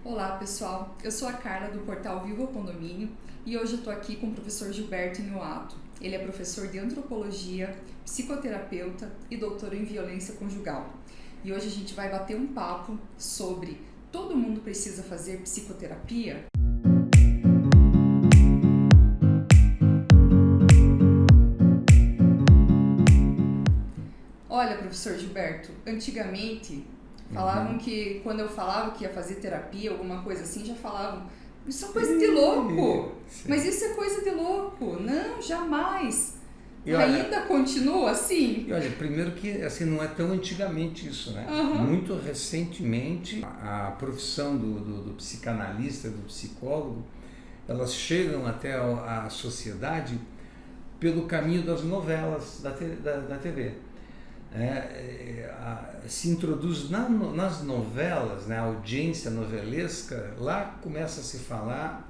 Olá pessoal, eu sou a Carla do portal Viva o Condomínio e hoje eu estou aqui com o professor Gilberto Inhoato. Ele é professor de antropologia, psicoterapeuta e doutor em violência conjugal. E hoje a gente vai bater um papo sobre todo mundo precisa fazer psicoterapia? Olha, professor Gilberto, antigamente falavam que quando eu falava que ia fazer terapia, alguma coisa assim, já falavam, isso é coisa de louco, mas isso é coisa de louco, não, jamais. E ainda continua assim? E olha, primeiro que assim, não é tão antigamente isso, né? Muito recentemente, a profissão do psicanalista, do psicólogo, elas chegam até a sociedade pelo caminho das novelas da TV. Se introduz nas novelas, né, a audiência novelesca, lá começa a se falar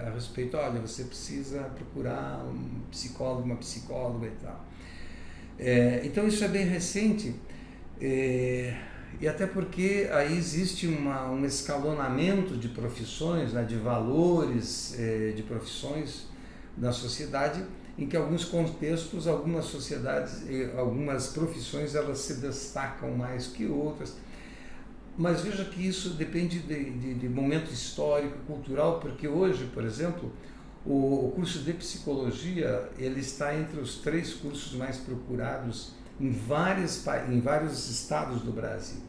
a respeito, olha, você precisa procurar um psicólogo, uma psicóloga e tal. Então isso é bem recente, e até porque aí existe um escalonamento de profissões, né, de valores de profissões na sociedade, em que alguns contextos, algumas sociedades, algumas profissões, elas se destacam mais que outras. Mas veja que isso depende de momento histórico, cultural, porque hoje, por exemplo, o curso de psicologia, ele está entre os 3 cursos mais procurados em vários estados do Brasil.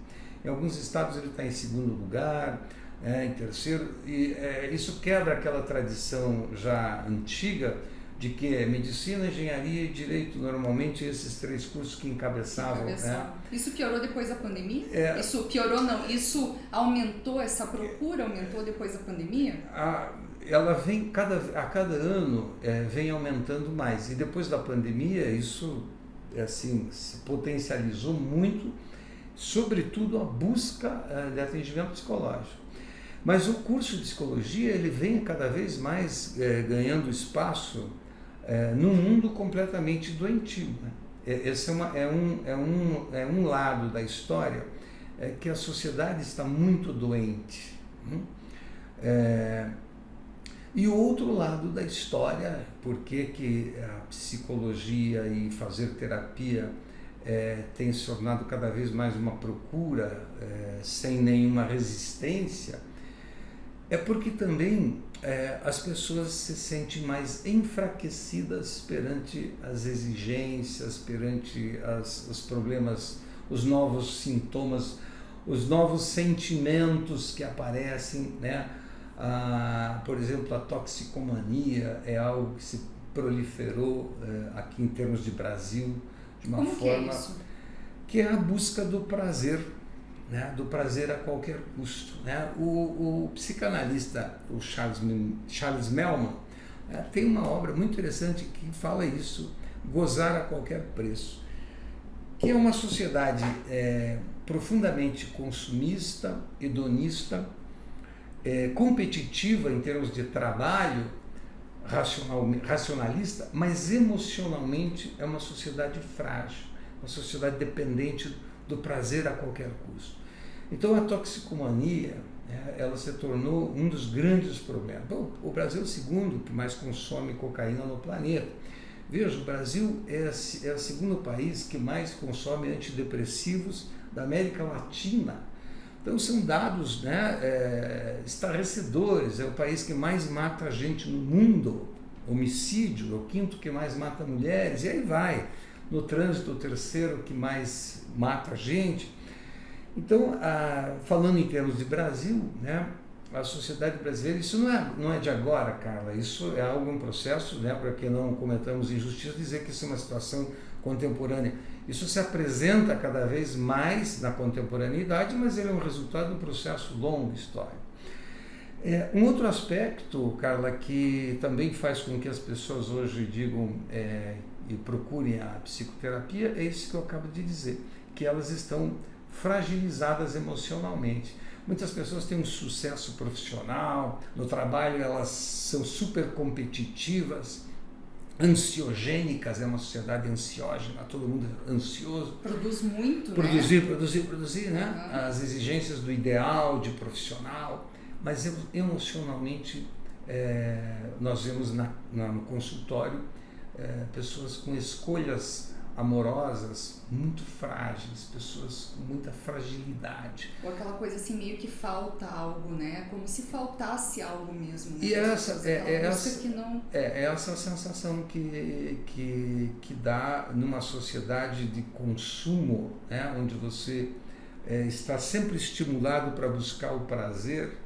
Em alguns estados ele está em 2º lugar, em 3º, e isso quebra aquela tradição já antiga, de que medicina, engenharia e direito, normalmente esses 3 cursos que encabeçavam. Isso piorou depois da pandemia? Isso piorou não, isso aumentou, essa procura aumentou depois da pandemia? Ela vem, a cada ano vem aumentando mais, e depois da pandemia isso assim, se potencializou muito, sobretudo a busca de atendimento psicológico. Mas o curso de psicologia, ele vem cada vez mais ganhando espaço num mundo completamente doentio, né? Esse é um lado da história que a sociedade está muito doente. E o outro lado da história, por que a psicologia e fazer terapia tem se tornado cada vez mais uma procura sem nenhuma resistência, é porque também as pessoas se sentem mais enfraquecidas perante as exigências, perante os problemas, os novos sintomas, os novos sentimentos que aparecem, né? Por exemplo, a toxicomania é algo que se proliferou aqui em termos de Brasil de uma forma que é isso? Que é a busca do prazer. Né, do prazer a qualquer custo. Né? O psicanalista, o Charles Melman, tem uma obra muito interessante que fala isso, gozar a qualquer preço, que é uma sociedade profundamente consumista, hedonista, competitiva em termos de trabalho, racionalista, mas emocionalmente é uma sociedade frágil, uma sociedade dependente do prazer a qualquer custo. Então a toxicomania, ela se tornou um dos grandes problemas. Bom, o Brasil é o 2º que mais consome cocaína no planeta. Veja, o Brasil é o 2º país que mais consome antidepressivos da América Latina. Então são dados, né, estarrecedores. É o país que mais mata gente no mundo. Homicídio é o 5º que mais mata mulheres, e aí vai. No trânsito, o 3º que mais mata gente. Então, falando em termos de Brasil, né, a sociedade brasileira, isso não é de agora, Carla, isso é um processo, né, para que não cometamos injustiça, dizer que isso é uma situação contemporânea. Isso se apresenta cada vez mais na contemporaneidade, mas ele é um resultado de um processo longo, histórico. Um outro aspecto, Carla, que também faz com que as pessoas hoje digam e procurem a psicoterapia, é isso que eu acabo de dizer, que elas estão fragilizadas emocionalmente. Muitas pessoas têm um sucesso profissional, no trabalho elas são super competitivas, ansiogênicas, é uma sociedade ansiógena, todo mundo ansioso. Produz muito, produzir, né? As exigências do ideal de profissional. mas emocionalmente nós vemos no consultório pessoas com escolhas amorosas muito frágeis, pessoas com muita fragilidade. Ou aquela coisa assim, meio que falta algo, né? Como se faltasse algo mesmo. Né? E essa é essa sensação que dá numa sociedade de consumo, né? Onde você está sempre estimulado para buscar o prazer,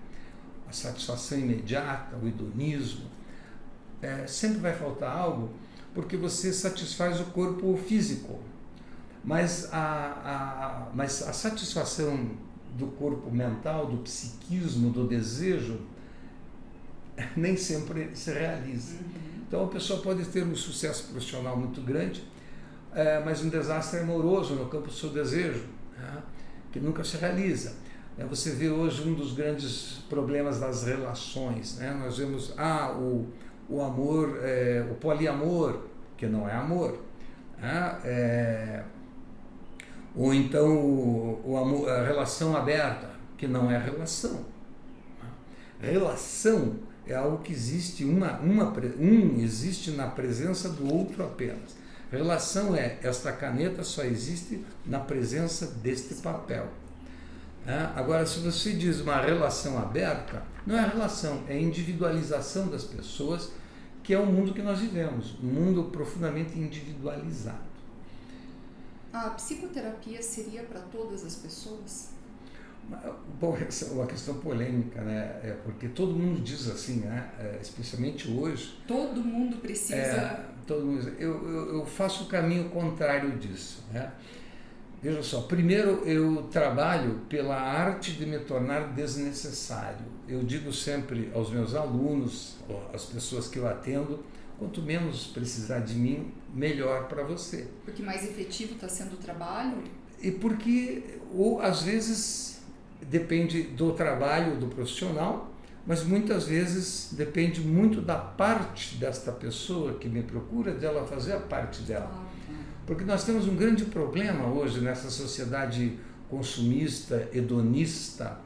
a satisfação imediata, o hedonismo. Sempre vai faltar algo, porque você satisfaz o corpo físico, mas a satisfação do corpo mental, do psiquismo, do desejo, nem sempre se realiza. Então a pessoa pode ter um sucesso profissional muito grande, mas um desastre amoroso no campo do seu desejo, né, que nunca se realiza. Você vê hoje um dos grandes problemas das relações, né? Nós vemos o amor, o poliamor, que não é amor, ou então o amor, a relação aberta, que não é relação. Relação é algo que existe, existe na presença do outro apenas. Relação esta caneta só existe na presença deste papel. Agora, se você diz uma relação aberta, não é relação, é individualização das pessoas, que é o mundo que nós vivemos, um mundo profundamente individualizado. A psicoterapia seria para todas as pessoas? Bom, essa é uma questão polêmica, né? Porque todo mundo diz assim, né? Especialmente hoje. Todo mundo precisa... Eu faço o caminho contrário disso, né? Veja só, primeiro eu trabalho pela arte de me tornar desnecessário. Eu digo sempre aos meus alunos, às pessoas que eu atendo, quanto menos precisar de mim, melhor para você. Porque mais efetivo está sendo o trabalho? E porque, às vezes, depende do trabalho do profissional, mas muitas vezes depende muito da parte desta pessoa que me procura, dela fazer a parte dela. Porque nós temos um grande problema hoje nessa sociedade consumista, hedonista,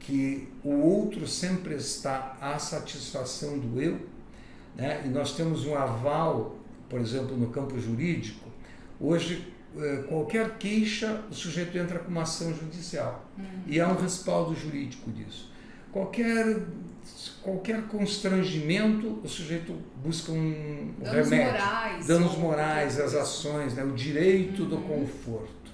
que o outro sempre está à satisfação do eu, né? E nós temos um aval, por exemplo, no campo jurídico. Hoje, qualquer queixa, o sujeito entra com uma ação judicial. E há um respaldo jurídico disso. Qualquer constrangimento, o sujeito busca um remédio. Danos morais, as ações, né? O direito do conforto.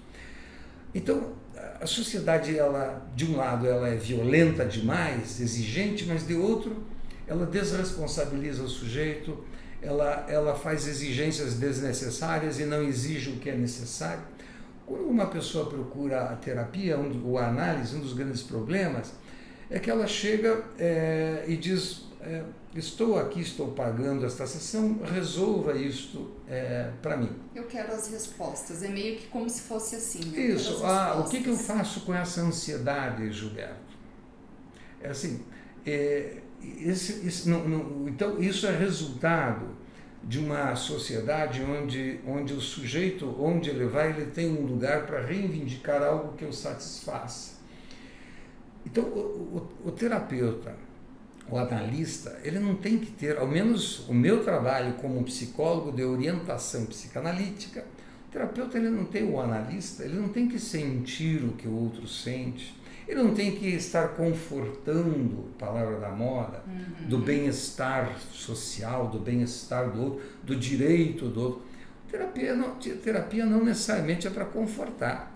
Então, a sociedade, ela, de um lado, ela é violenta demais, exigente, mas de outro, ela desresponsabiliza o sujeito, ela faz exigências desnecessárias e não exige o que é necessário. Quando uma pessoa procura a terapia ou a análise, um dos grandes problemas é que ela chega e diz, estou aqui, estou pagando esta sessão, resolva isto para mim. Eu quero as respostas, é meio que como se fosse assim. Isso, o que eu faço com essa ansiedade, Gilberto? É assim, então isso é resultado de uma sociedade onde o sujeito, onde ele vai, ele tem um lugar para reivindicar algo que o satisfaça. Então, o terapeuta, o analista, ele não tem que ter, ao menos o meu trabalho como psicólogo de orientação psicanalítica, o terapeuta, ele não tem, o analista, ele não tem que sentir o que o outro sente, ele não tem que estar confortando, palavra da moda, do bem-estar social, do bem-estar do outro, do direito do outro. Terapia não necessariamente é para confortar.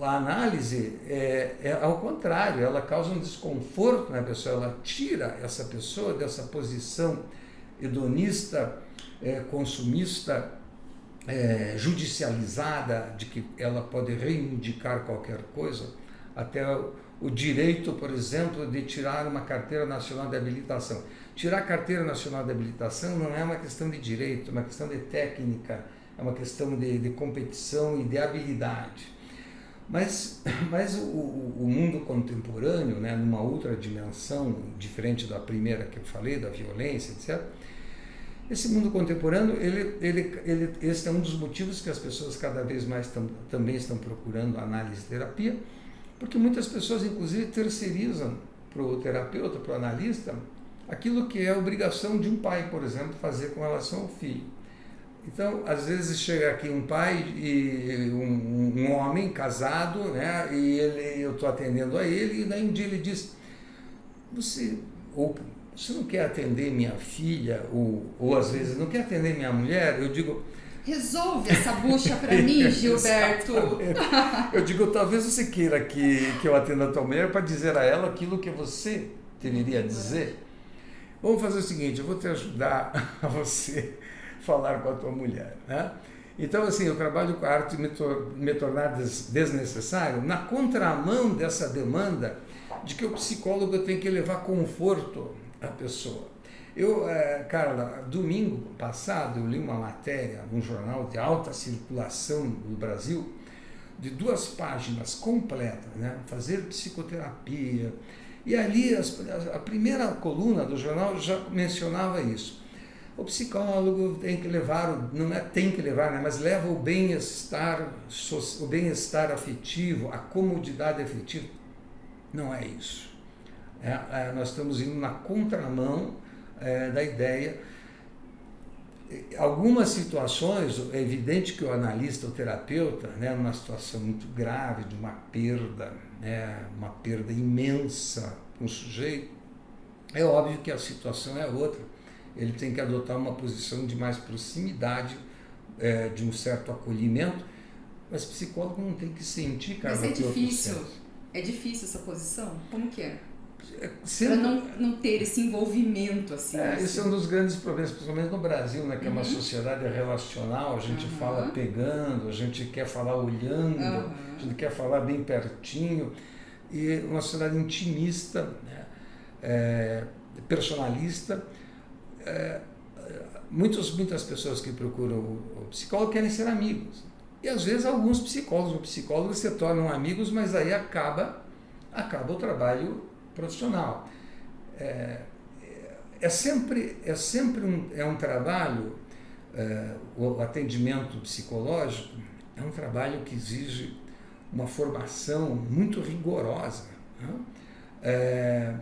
A análise é ao contrário, ela causa um desconforto na pessoa, ela tira essa pessoa dessa posição hedonista, consumista, judicializada, de que ela pode reivindicar qualquer coisa, até o direito, por exemplo, de tirar uma carteira nacional de habilitação. Tirar a carteira nacional de habilitação não é uma questão de direito, é uma questão de técnica, é uma questão de competição e de habilidade. Mas o mundo contemporâneo, né, numa outra dimensão, diferente da primeira que eu falei, da violência, etc., esse mundo contemporâneo, esse é um dos motivos que as pessoas cada vez mais também estão procurando análise e terapia, Porque muitas pessoas, inclusive, terceirizam para o terapeuta, para o analista, aquilo que é obrigação de um pai, por exemplo, fazer com relação ao filho. Então, às vezes chega aqui um pai e um homem casado, né, e eu estou atendendo a ele, e daí um dia ele diz, você não quer atender minha filha, ou às vezes não quer atender minha mulher? Eu digo... Resolve essa bucha para mim, Gilberto. Eu digo, talvez você queira que eu atenda a tua mulher para dizer a ela aquilo que você deveria dizer. Vamos fazer o seguinte, eu vou te ajudar a você falar com a tua mulher, né? Então, assim, eu trabalho com a arte de me tornar desnecessário na contramão dessa demanda de que o psicólogo tem que levar conforto à pessoa. Carla, domingo passado eu li uma matéria num jornal de alta circulação do Brasil, de 2 páginas completas, né? Fazer psicoterapia. E ali a primeira coluna do jornal já mencionava isso. O psicólogo tem que levar, não é tem que levar, né? Mas leva o bem-estar afetivo, a comodidade afetiva. Não é isso. Nós estamos indo na contramão da ideia. Algumas situações, é evidente que o analista, o terapeuta, né, numa situação muito grave, de uma perda, né, uma perda imensa para um sujeito, é óbvio que a situação é outra. Ele tem que adotar uma posição de mais proximidade, de um certo acolhimento, mas o psicólogo não tem que sentir, cara. Mas é difícil. É difícil essa posição? Como que é? Para não ter esse envolvimento assim. Esse é um dos grandes problemas, principalmente no Brasil, né, que é uma sociedade relacional, a gente fala pegando, a gente quer falar olhando, a gente quer falar bem pertinho, e uma sociedade intimista, né, personalista. Muitas pessoas que procuram o psicólogo querem ser amigos, e às vezes alguns psicólogos se tornam amigos, mas aí acaba o trabalho profissional. É sempre um trabalho, o atendimento psicológico é um trabalho que exige uma formação muito rigorosa, né?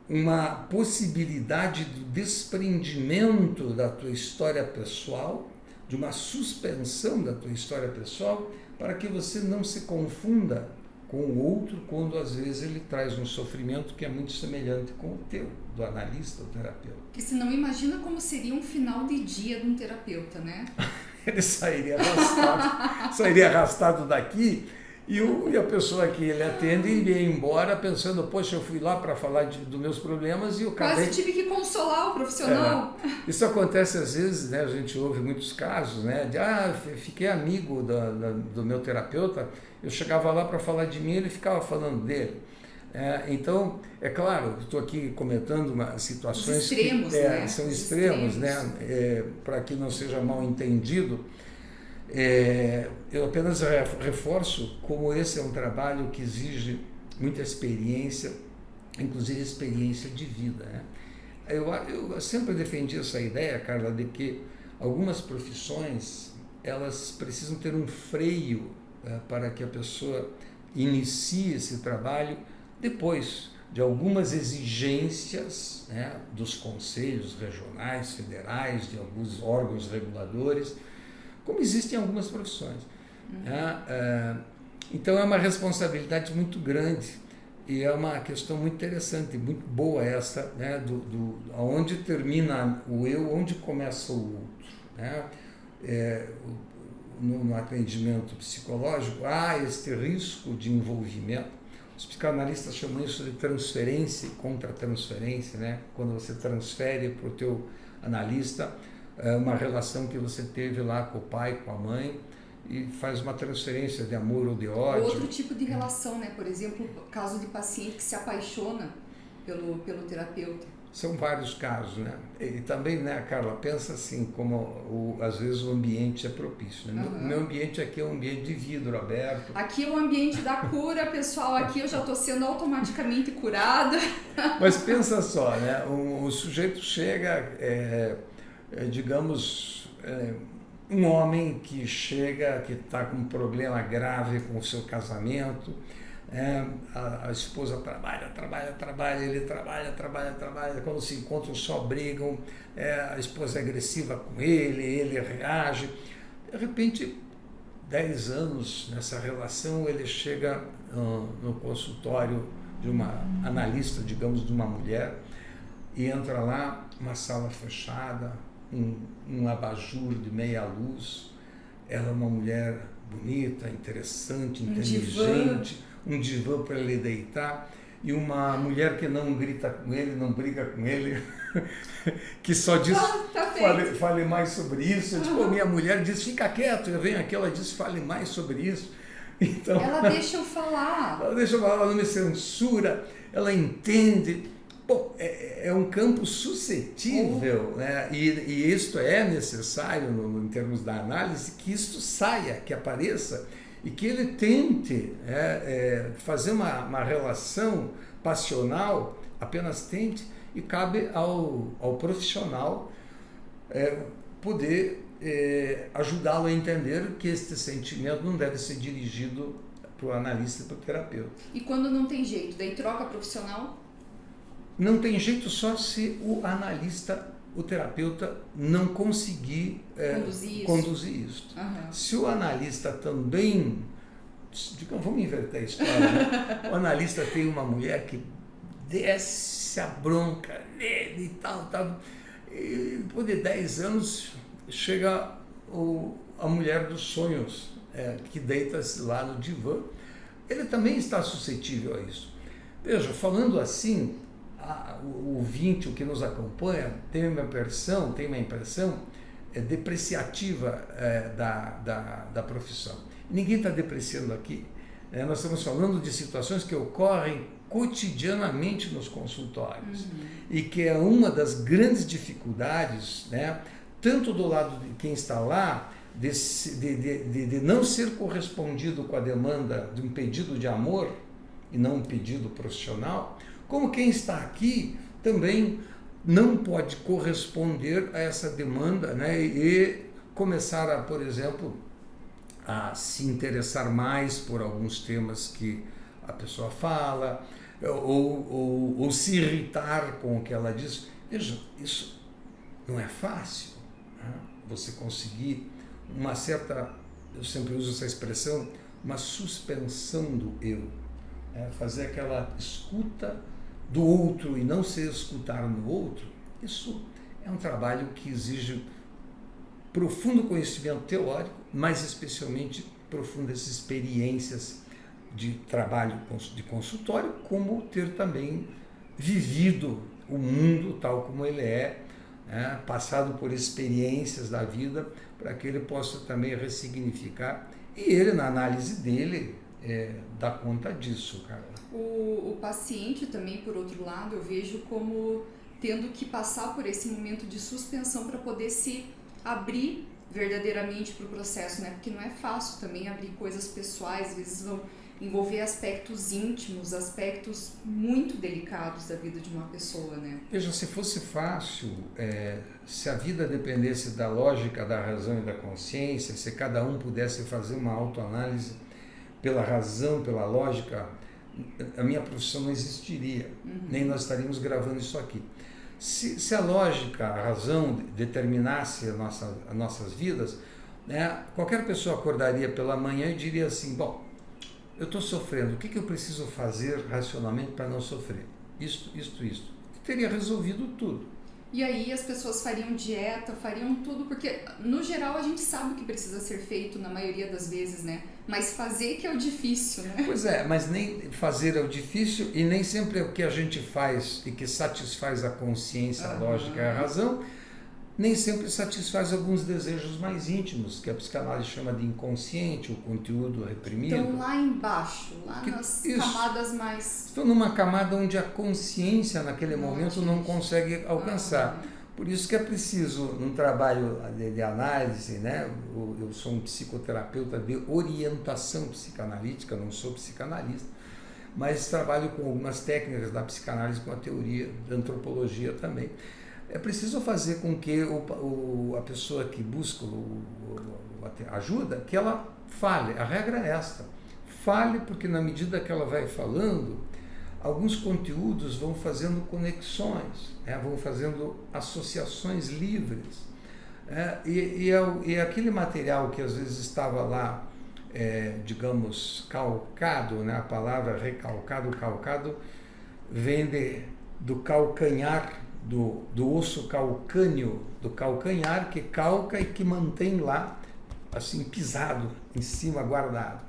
Uma possibilidade do desprendimento da tua história pessoal, de uma suspensão da tua história pessoal, para que você não se confunda com o outro, quando às vezes ele traz um sofrimento que é muito semelhante com o teu, do analista, do terapeuta. Porque senão imagina como seria um final de dia de um terapeuta, né? Ele sairia arrastado daqui, e a pessoa que ele atende iria embora pensando, poxa, eu fui lá para falar dos meus problemas e o cara... Quase tive que consolar o profissional. Isso acontece às vezes, né? A gente ouve muitos casos, né? Fiquei amigo do meu terapeuta, eu chegava lá para falar de mim e ele ficava falando dele. Então, é claro, estou aqui comentando situações os extremos, que né? São extremos, né? Para que não seja mal entendido. Eu apenas reforço como esse é um trabalho que exige muita experiência, inclusive experiência de vida, né? Eu sempre defendi essa ideia, Carla, de que algumas profissões elas precisam ter um freio para que a pessoa inicie esse trabalho depois de algumas exigências, né, dos conselhos regionais, federais, de alguns órgãos reguladores, como existem em algumas profissões. Então é uma responsabilidade muito grande e é uma questão muito interessante, muito boa essa, né, onde termina o eu, onde começa o outro, né? No atendimento psicológico há este risco de envolvimento. Os psicanalistas chamam isso de transferência e contra-transferência, né? Quando você transfere para o teu analista uma relação que você teve lá com o pai, com a mãe, e faz uma transferência de amor ou de ódio. Outro tipo de relação, né? Por exemplo, caso de paciente que se apaixona pelo terapeuta. São vários casos, né? E também, né, Carla, pensa assim, como às vezes o ambiente é propício, né? O meu ambiente aqui é um ambiente de vidro aberto. Aqui é o ambiente da cura, pessoal, aqui eu já estou sendo automaticamente curada. Mas pensa só, né? O sujeito chega, digamos, um homem que chega, que está com um problema grave com o seu casamento, A esposa trabalha, ele trabalha, quando se encontram só brigam, a esposa é agressiva com ele reage. De repente, 10 anos nessa relação, ele chega no consultório de uma analista, digamos, de uma mulher, e entra lá, uma sala fechada, um abajur de meia luz. Ela é uma mulher bonita, interessante, inteligente, um divã para ele deitar, e uma mulher que não grita com ele, não briga com ele, que só diz, fale mais sobre isso. Tipo, minha mulher diz, fica quieto, eu venho aqui, ela diz, fale mais sobre isso. Então, ela deixa eu falar. Ela não me censura, ela entende. Bom, é um campo suscetível, né? E isto é necessário, em termos da análise, que isto saia, que apareça, e que ele tente fazer uma relação passional, apenas tente, e cabe ao profissional poder ajudá-lo a entender que este sentimento não deve ser dirigido para o analista e para o terapeuta. E quando não tem jeito, daí troca profissional? Não tem jeito só se o analista, o terapeuta, não conseguir conduzir isso. Uhum. Se o analista também, digamos, vamos inverter a história, né? O analista tem uma mulher que desce a bronca nele e tal, e depois de 10 anos chega a mulher dos sonhos, que deita-se lá no divã. Ele também está suscetível a isso. Veja, falando assim, o ouvinte, o que nos acompanha, tem uma impressão depreciativa da profissão. Ninguém está depreciando aqui. Nós estamos falando de situações que ocorrem cotidianamente nos consultórios, e que é uma das grandes dificuldades, né, tanto do lado de quem está lá, de não ser correspondido com a demanda de um pedido de amor e não um pedido profissional, como quem está aqui também não pode corresponder a essa demanda, né, e começar por exemplo, a se interessar mais por alguns temas que a pessoa fala, ou se irritar com o que ela diz. Veja, isso não é fácil, né? Você conseguir uma certa, eu sempre uso essa expressão, uma suspensão do eu, fazer aquela escuta do outro e não se escutar no outro. Isso é um trabalho que exige profundo conhecimento teórico, mas especialmente profundas experiências de trabalho de consultório, como ter também vivido o mundo tal como ele passado por experiências da vida, para que ele possa também ressignificar, e ele, na análise dele, dá conta disso, Carla. O paciente também, por outro lado, eu vejo como tendo que passar por esse momento de suspensão para poder se abrir verdadeiramente para o processo, né? Porque não é fácil também abrir coisas pessoais, às vezes vão envolver aspectos íntimos, aspectos muito delicados da vida de uma pessoa, né? Veja, se fosse fácil, se a vida dependesse da lógica, da razão e da consciência, se cada um pudesse fazer uma autoanálise pela razão, pela lógica, a minha profissão não existiria, nem nós estaríamos gravando isso aqui. Se a lógica, a razão determinasse as nossas vidas, né, qualquer pessoa acordaria pela manhã e diria assim, bom, eu estou sofrendo, o que eu preciso fazer racionalmente para não sofrer? Isto. E teria resolvido tudo. E aí as pessoas fariam dieta, fariam tudo, porque no geral a gente sabe o que precisa ser feito na maioria das vezes, né? Mas fazer que é o difícil, né? Pois é, mas nem fazer é o difícil, e nem sempre é o que a gente faz e que satisfaz a consciência, a lógica e a razão, nem sempre satisfaz alguns desejos mais íntimos, que a psicanálise chama de inconsciente, o conteúdo reprimido. Então lá embaixo, nas camadas mais... Estou numa camada onde a consciência naquele momento não consegue alcançar. Por isso que é preciso, num trabalho de análise, né? Eu sou um psicoterapeuta de orientação psicanalítica, não sou psicanalista, mas trabalho com algumas técnicas da psicanálise, com a teoria da antropologia também. É preciso fazer com que a pessoa que busca ajuda, que ela fale. A regra é esta: fale, porque na medida que ela vai falando, alguns conteúdos vão fazendo conexões, né? Vão fazendo associações livres. E aquele material que às vezes estava lá, digamos, calcado, né? A palavra recalcado, calcado, vem do calcanhar, do osso calcâneo, do calcanhar, que calca e que mantém lá, assim, pisado, em cima, guardado.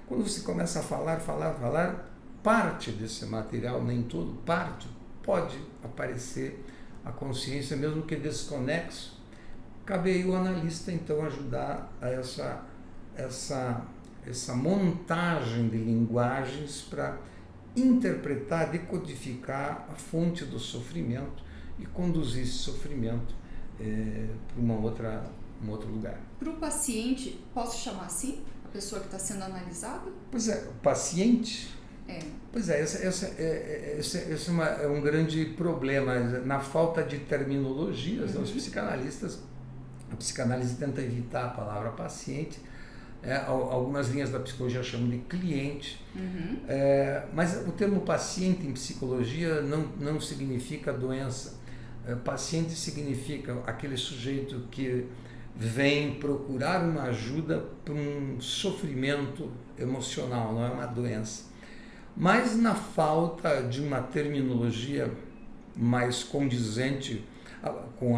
Quando você começa a falar, parte desse material, nem todo, parte, pode aparecer a consciência, mesmo que desconexo. Cabe aí o analista, então, ajudar a essa montagem de linguagens para interpretar, decodificar a fonte do sofrimento e conduzir esse sofrimento para um outro lugar. Para o paciente, posso chamar assim? A pessoa que está sendo analisada? Pois é, o paciente... Pois é, esse é um grande problema, na falta de terminologias. Os psicanalistas, a psicanálise tenta evitar a palavra paciente, algumas linhas da psicologia chamam de cliente, mas o termo paciente em psicologia não significa doença. Paciente significa aquele sujeito que vem procurar uma ajuda para um sofrimento emocional, não é uma doença. Mas na falta de uma terminologia mais condizente com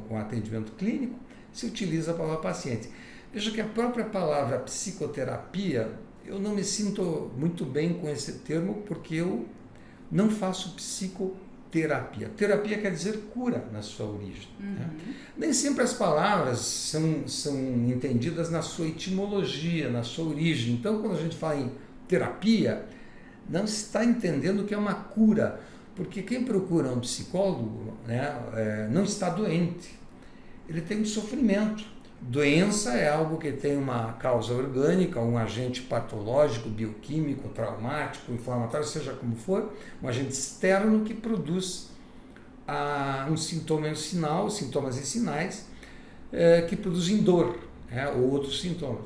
o atendimento clínico, se utiliza a palavra paciente. Veja que a própria palavra psicoterapia, eu não me sinto muito bem com esse termo, porque eu não faço psicoterapia. Terapia quer dizer cura na sua origem. Né? Nem sempre as palavras são entendidas na sua etimologia, na sua origem. Então, quando a gente fala em terapia, não se está entendendo que é uma cura, porque quem procura um psicólogo, né, não está doente, ele tem um sofrimento. Doença é algo que tem uma causa orgânica, um agente patológico, bioquímico, traumático, inflamatório, seja como for, um agente externo que produz um sintoma e um sinal, sintomas e sinais, que produzem dor, ou outros sintomas.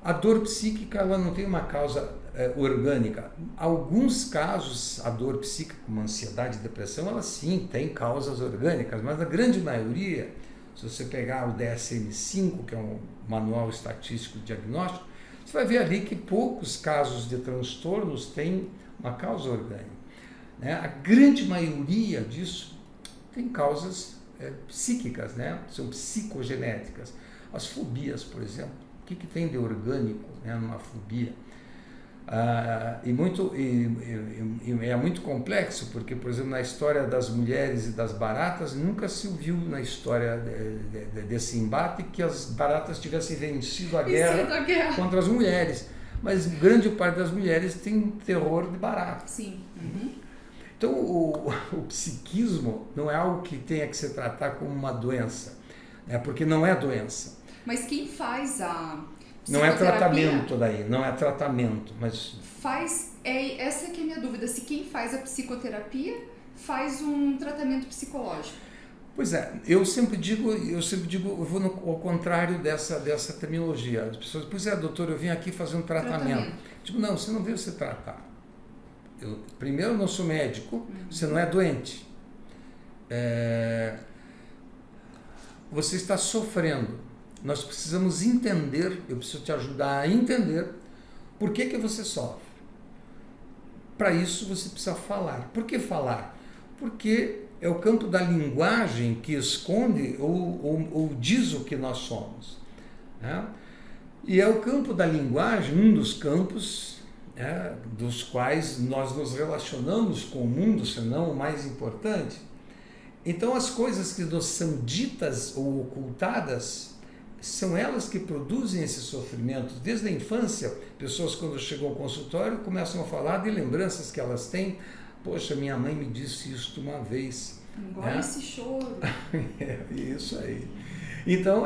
A dor psíquica, ela não tem uma causa orgânica. Alguns casos, a dor psíquica, como ansiedade e depressão, ela sim tem causas orgânicas, mas a grande maioria, se você pegar o DSM-5, que é um manual estatístico de diagnóstico, você vai ver ali que poucos casos de transtornos têm uma causa orgânica. Né? A grande maioria disso tem causas psíquicas, né? São psicogenéticas. As fobias, por exemplo, o que tem de orgânico, né, numa fobia? É muito complexo, porque, por exemplo, na história das mulheres e das baratas, nunca se ouviu na história desse embate que as baratas tivessem vencido a guerra contra as mulheres. Mas grande parte das mulheres tem terror de baratas. Sim. Então, o psiquismo não é algo que tenha que se tratar como uma doença, né, porque não é doença. Mas quem faz a... Não é tratamento daí, não é tratamento, mas... Essa que é a minha dúvida, se quem faz a psicoterapia faz um tratamento psicológico. Pois é, eu sempre digo, eu vou ao contrário dessa terminologia. As pessoas dizem, pois é, doutor, eu vim aqui fazer um tratamento. Tipo, não, você não veio se tratar. Primeiro, eu não sou médico, você não é doente. Você está sofrendo. Nós precisamos entender, eu preciso te ajudar a entender por que você sofre. Para isso você precisa falar. Por que falar? Porque é o campo da linguagem que esconde ou diz o que nós somos. Né? E é o campo da linguagem, um dos campos dos quais nós nos relacionamos com o mundo, se não o mais importante. Então as coisas que nos são ditas ou ocultadas, são elas que produzem esse sofrimento. Desde a infância, pessoas quando chegam ao consultório começam a falar de lembranças que elas têm. Poxa, minha mãe me disse isso uma vez. Engole esse choro. Isso aí. Então,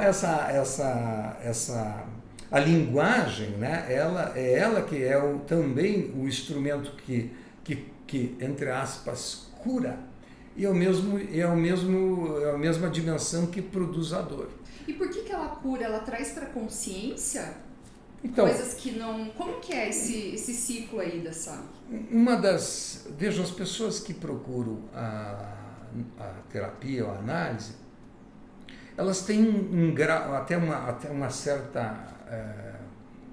a linguagem, né, ela que é também o instrumento que, entre aspas, cura. E é a mesma dimensão que produz a dor. E por que ela cura? Ela traz para a consciência Então, coisas que não... Como que é esse ciclo aí dessa... Veja, as pessoas que procuram a terapia ou a análise, elas têm um grau, até uma certa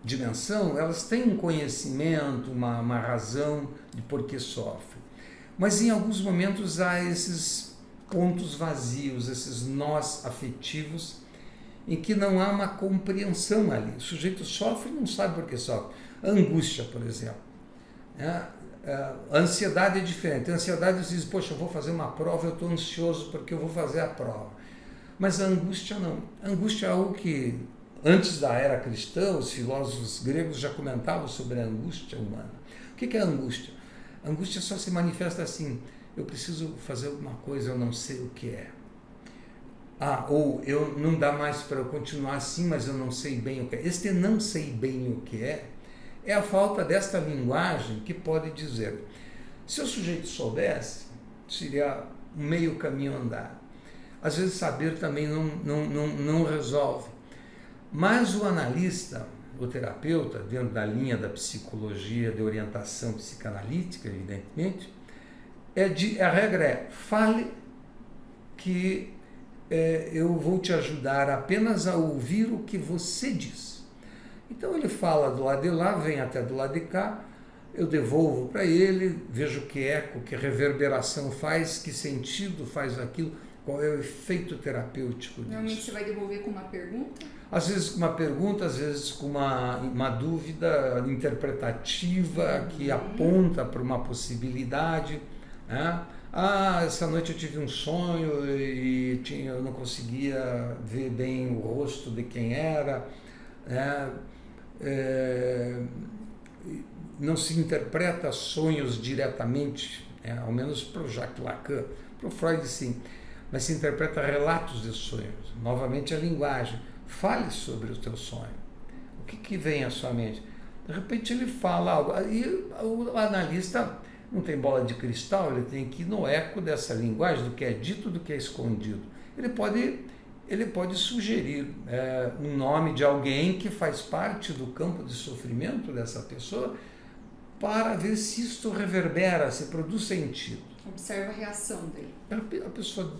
dimensão, elas têm um conhecimento, uma razão de por que sofrem. Mas em alguns momentos há esses pontos vazios, esses nós afetivos, em que não há uma compreensão ali. O sujeito sofre e não sabe por que sofre. A angústia, por exemplo. A ansiedade é diferente. A ansiedade você diz, poxa, eu vou fazer uma prova, eu estou ansioso porque eu vou fazer a prova. Mas a angústia não. A angústia é algo que, antes da era cristã, os filósofos gregos já comentavam sobre a angústia humana. O que é a angústia? A angústia só se manifesta assim, eu preciso fazer alguma coisa, eu não sei o que é. Ou eu não dá mais para eu continuar assim, mas eu não sei bem o que é. Este não sei bem o que é a falta desta linguagem que pode dizer. Se o sujeito soubesse, seria um meio caminho andado. Às vezes saber também não resolve. Mas o analista, o terapeuta, dentro da linha da psicologia, de orientação psicanalítica, evidentemente, a regra é, fale que eu vou te ajudar apenas a ouvir o que você diz. Então ele fala do lado de lá, vem até do lado de cá, eu devolvo para ele, vejo que eco, que reverberação faz, que sentido faz aquilo, qual é o efeito terapêutico disso. Normalmente você vai devolver com uma pergunta? Às vezes com uma pergunta, às vezes com uma dúvida interpretativa que aponta para uma possibilidade. Né? Essa noite eu tive um sonho e eu não conseguia ver bem o rosto de quem era. Né? Não se interpreta sonhos diretamente, ao menos para o Jacques Lacan, para o Freud sim, mas se interpreta relatos de sonhos. Novamente a linguagem. Fale sobre o teu sonho. O que vem à sua mente? De repente ele fala algo. E o analista não tem bola de cristal, ele tem que ir no eco dessa linguagem, do que é dito, do que é escondido. Ele pode sugerir um nome de alguém que faz parte do campo de sofrimento dessa pessoa para ver se isto reverbera, se produz sentido. Observa a reação dele. A pessoa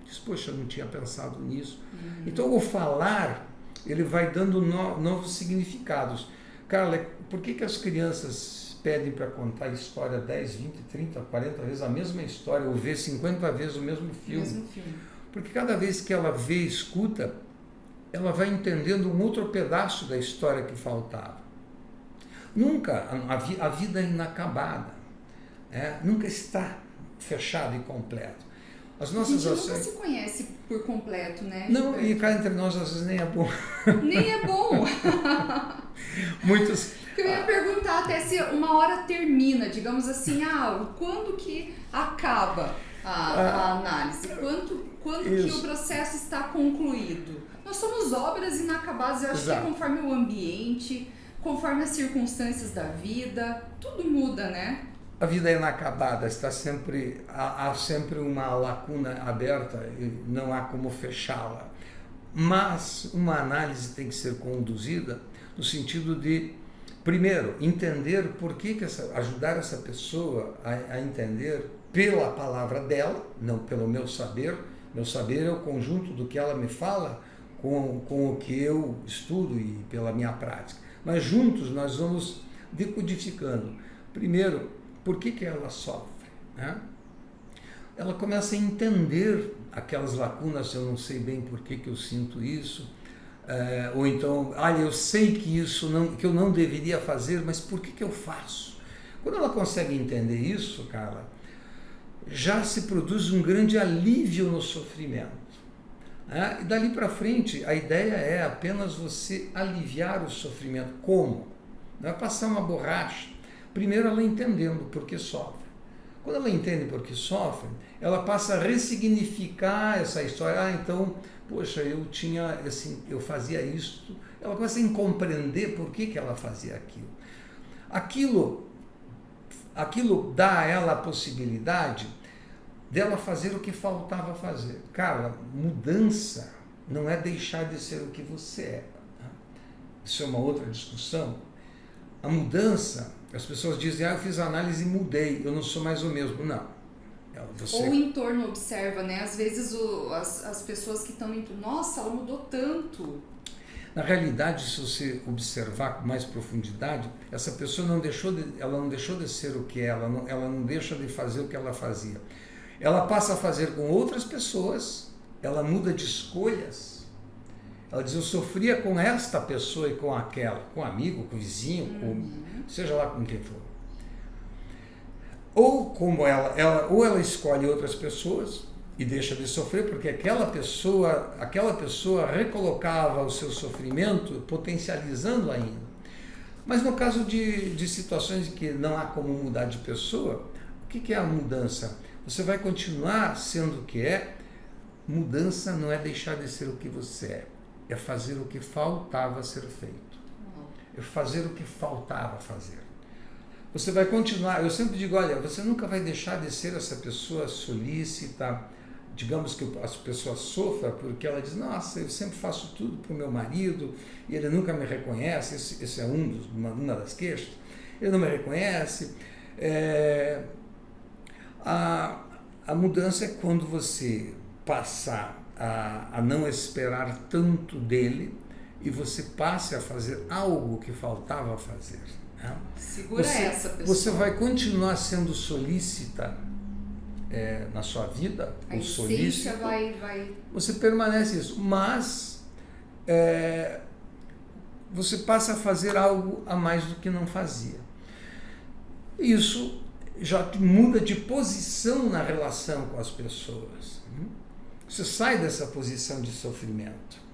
diz, poxa, eu não tinha pensado nisso. Então, o falar, ele vai dando novos significados. Carla, por que as crianças pedem para contar a história 10, 20, 30, 40 vezes a mesma história, ou ver 50 vezes o mesmo filme? Porque cada vez que ela vê e escuta, ela vai entendendo um outro pedaço da história que faltava. Nunca, a vida é inacabada, nunca está fechado e completo. As nossas a gente nunca se conhece por completo, né? Não, e cá entre nós às vezes nem é bom. Nem é bom. Muitos... Eu ia perguntar até se uma hora termina, digamos assim, quando que acaba a análise? Quando que o processo está concluído? Nós somos obras inacabadas, eu acho que conforme o ambiente, conforme as circunstâncias da vida, tudo muda, né? A vida é inacabada, há sempre uma lacuna aberta e não há como fechá-la. Mas uma análise tem que ser conduzida no sentido de, primeiro, entender ajudar essa pessoa a entender pela palavra dela, não pelo meu saber. Meu saber é o conjunto do que ela me fala com o que eu estudo e pela minha prática. Mas juntos nós vamos decodificando. Primeiro, por que ela sofre? Né? Ela começa a entender aquelas lacunas, eu não sei bem por que eu sinto isso, ou então, eu sei que que eu não deveria fazer, mas por que eu faço? Quando ela consegue entender isso, Carla, já se produz um grande alívio no sofrimento. E dali para frente, a ideia é apenas você aliviar o sofrimento. Como? Não é passar uma borracha. Primeiro, ela entendendo por que sofre. Quando ela entende por que sofre, ela passa a ressignificar essa história. Então, poxa, eu fazia isso. Ela começa a compreender por que ela fazia aquilo. Aquilo dá a ela a possibilidade dela fazer o que faltava fazer. Carla, mudança não é deixar de ser o que você é. isso é uma outra discussão. A mudança, as pessoas dizem, eu fiz análise e mudei, eu não sou mais o mesmo. Não. Ou o entorno observa, né? Às vezes as pessoas que estão indo, nossa, ela mudou tanto. Na realidade, se você observar com mais profundidade, essa pessoa não deixou de ser o que é, ela não deixa de fazer o que ela fazia. Ela passa a fazer com outras pessoas, ela muda de escolhas. Ela diz, eu sofria com esta pessoa e com aquela, com amigo, com vizinho, seja lá com quem for. Ou como ela escolhe outras pessoas e deixa de sofrer, porque aquela pessoa recolocava o seu sofrimento, potencializando ainda. Mas no caso de situações em que não há como mudar de pessoa, o que é a mudança? Você vai continuar sendo o que é. Mudança não é deixar de ser o que você é fazer o que faltava ser feito. É fazer o que faltava fazer. Você vai continuar, eu sempre digo, olha, você nunca vai deixar de ser essa pessoa solícita, digamos que a pessoa sofra porque ela diz, nossa, eu sempre faço tudo para o meu marido e ele nunca me reconhece, esse é uma das queixas, ele não me reconhece. A mudança é quando você passar a não esperar tanto dele e você passe a fazer algo que faltava fazer. Segura essa pessoa. Você vai continuar sendo solícita na sua vida, a essência vai... Você permanece isso, mas você passa a fazer algo a mais do que não fazia. Isso já muda de posição na relação com as pessoas. Você sai dessa posição de sofrimento.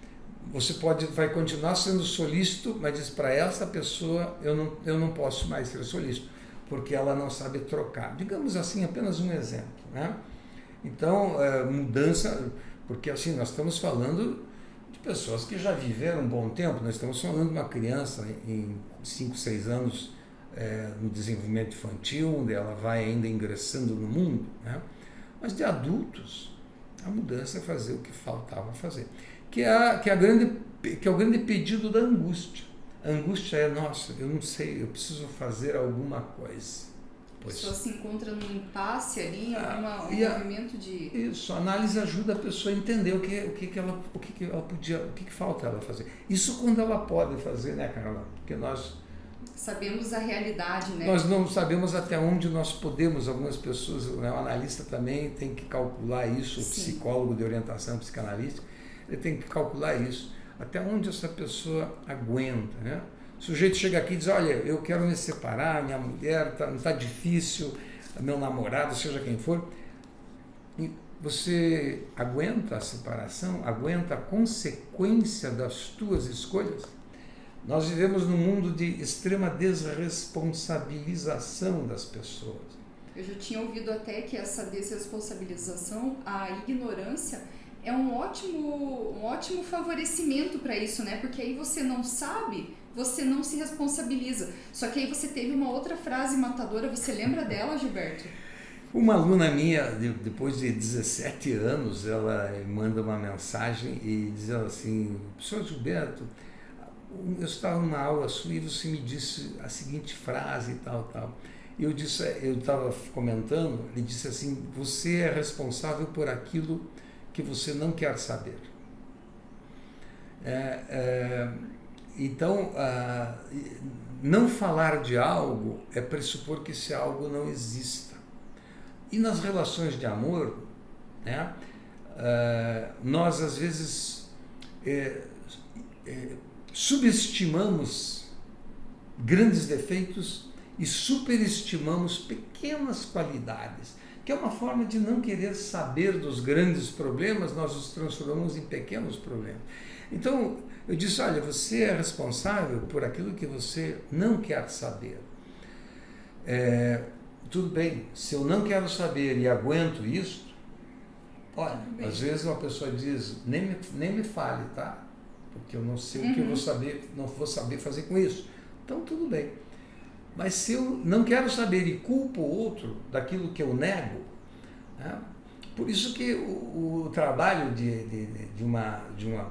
Você vai continuar sendo solícito, mas diz para essa pessoa, eu não posso mais ser solícito, porque ela não sabe trocar. Digamos assim, apenas um exemplo. Né? Então, mudança, porque assim, nós estamos falando de pessoas que já viveram um bom tempo, nós estamos falando de uma criança em 5, 6 anos no desenvolvimento infantil, onde ela vai ainda ingressando no mundo, né? Mas de adultos, a mudança é fazer o que faltava fazer. Que é o grande pedido da angústia. A angústia é, nossa, eu não sei, eu preciso fazer alguma coisa. A pessoa se encontra num impasse ali, em movimento de... Isso, a análise ajuda a pessoa a entender o que falta ela fazer. Isso quando ela pode fazer, né, Carla? Porque nós... sabemos a realidade, né? Nós não sabemos até onde nós podemos, algumas pessoas, né, o analista também tem que calcular isso, o psicólogo de orientação psicanalística, ele tem que calcular isso, até onde essa pessoa aguenta, né? O sujeito chega aqui e diz, olha, eu quero me separar, minha mulher não está difícil, meu namorado, seja quem for. E você aguenta a separação? Aguenta a consequência das tuas escolhas? Nós vivemos num mundo de extrema desresponsabilização das pessoas. Eu já tinha ouvido até que essa desresponsabilização, a ignorância, é um ótimo favorecimento para isso, né? Porque aí você não sabe, você não se responsabiliza. Só que aí você teve uma outra frase matadora, você lembra dela, Gilberto? Uma aluna minha, depois de 17 anos, ela manda uma mensagem e diz assim, professor Gilberto, eu estava numa aula sua e você me disse a seguinte frase e tal. E eu estava comentando, ele disse assim, você é responsável por aquilo que você não quer saber. Então, não falar de algo é pressupor que esse algo não exista. E nas relações de amor, né, nós às vezes subestimamos grandes defeitos e superestimamos pequenas qualidades, que é uma forma de não querer saber dos grandes problemas, nós os transformamos em pequenos problemas. Então, eu disse, olha, você é responsável por aquilo que você não quer saber. Tudo bem, se eu não quero saber e aguento isso, olha, às vezes uma pessoa diz, nem me fale, tá? Porque eu não sei o que eu vou saber, não vou saber fazer com isso. Então, tudo bem. Mas se eu não quero saber e culpo o outro daquilo que eu nego, né? Por isso que o trabalho de uma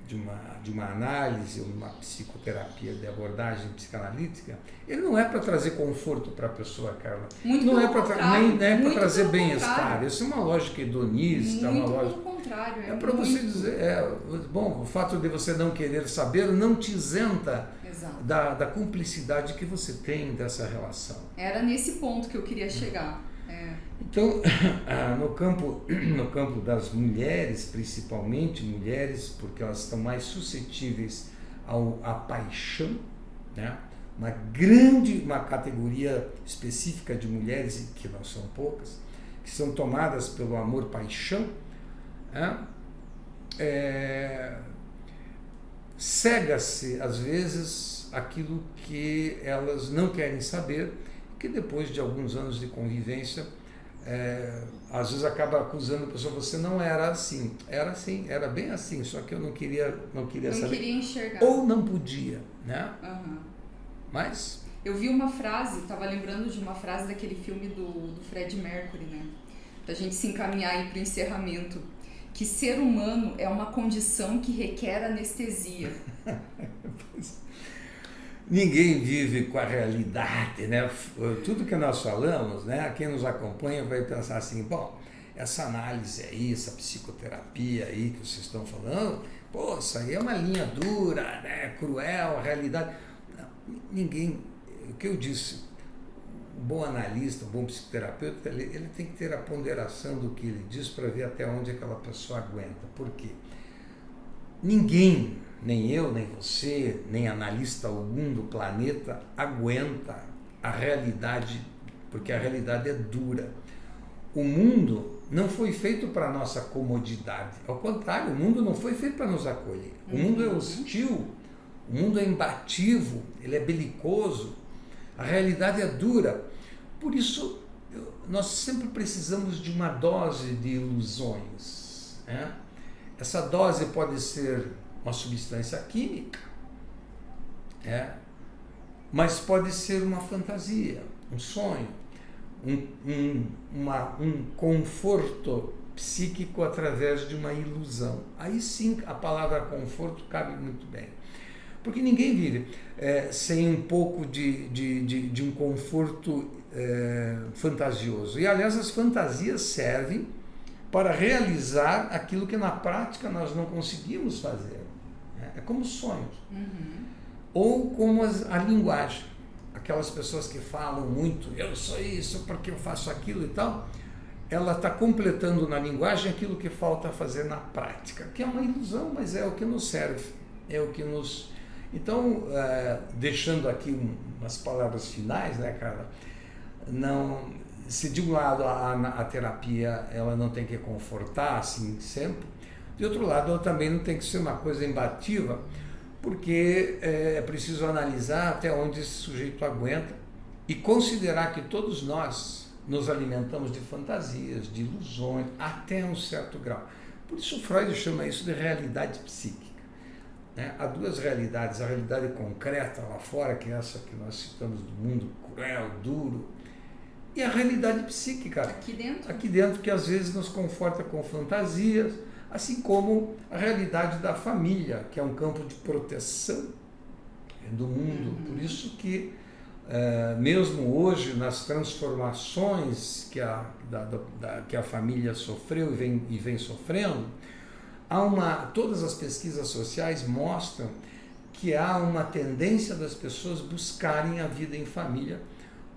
de uma análise ou uma psicoterapia de abordagem psicanalítica, ele não é para trazer conforto para a pessoa, Carla. Muito não pelo é para contrário, para trazer pelo bem-estar. contrário. Isso é uma lógica hedonista, Muito uma lógica. pelo contrário. É para você muito. dizer, bom, o fato de você não querer saber não te isenta Exato. da cumplicidade que você tem dessa relação. Era nesse ponto que eu queria chegar. Então, no campo das mulheres, principalmente mulheres, porque elas estão mais suscetíveis à paixão, né? Uma categoria específica de mulheres, e que não são poucas, que são tomadas pelo amor-paixão, né? Cega-se, às vezes, aquilo que elas não querem saber, que depois de alguns anos de convivência, às vezes acaba acusando a pessoa, você não era assim. Era assim, era bem assim, só que eu não queria saber. Não queria enxergar. Ou não podia, né? Uhum. Mas... Eu vi uma frase, estava lembrando de uma frase daquele filme do Fred Mercury, né? Pra gente se encaminhar aí pro encerramento. Que ser humano é uma condição que requer anestesia. Ninguém vive com a realidade, né? Tudo que nós falamos, né? Quem nos acompanha vai pensar assim, bom, essa análise aí, essa psicoterapia aí que vocês estão falando, pô, isso aí é uma linha dura, né? Cruel, a realidade. Não, ninguém, o que eu disse, um bom analista, um bom psicoterapeuta, ele tem que ter a ponderação do que ele diz para ver até onde aquela pessoa aguenta. Por quê? Ninguém, nem eu, nem você, nem analista algum do planeta aguenta a realidade, porque a realidade é dura. O mundo não foi feito para a nossa comodidade. Ao contrário, o mundo não foi feito para nos acolher. O mundo é hostil, o mundo é imbativo, ele é belicoso. A realidade é dura. Por isso, nós sempre precisamos de uma dose de ilusões, né? Essa dose pode ser uma substância química, mas pode ser uma fantasia, um sonho, um conforto psíquico através de uma ilusão. Aí sim a palavra conforto cabe muito bem. Porque ninguém vive sem um pouco de um conforto fantasioso. E, aliás, as fantasias servem para realizar aquilo que na prática nós não conseguimos fazer. É como sonhos. Uhum. Ou como a linguagem. Aquelas pessoas que falam muito, eu sou isso porque eu faço aquilo e tal, ela está completando na linguagem aquilo que falta fazer na prática, que é uma ilusão, mas é o que nos serve, é o que nos... Então, deixando aqui umas palavras finais, né, Carla? Não, se de um lado a terapia ela não tem que confortar, assim, sempre, de outro lado ela também não tem que ser uma coisa imbatível, porque é preciso analisar até onde esse sujeito aguenta e considerar que todos nós nos alimentamos de fantasias, de ilusões, até um certo grau. Por isso Freud chama isso de realidade psíquica. Há duas realidades, a realidade concreta lá fora, que é essa que nós citamos do mundo cruel, duro, e a realidade psíquica. Aqui dentro? Aqui dentro, que às vezes nos conforta com fantasias, assim como a realidade da família, que é um campo de proteção do mundo. Por isso que, mesmo hoje, nas transformações que a família sofreu e vem sofrendo, todas as pesquisas sociais mostram que há uma tendência das pessoas buscarem a vida em família,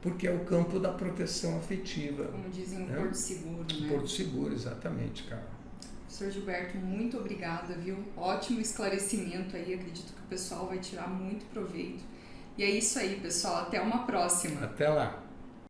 porque é o campo da proteção afetiva. Como dizem, um porto seguro, né? Porto seguro, exatamente, cara. Professor Gilberto, muito obrigada, viu? Ótimo esclarecimento aí, acredito que o pessoal vai tirar muito proveito. E é isso aí, pessoal, até uma próxima. Até lá.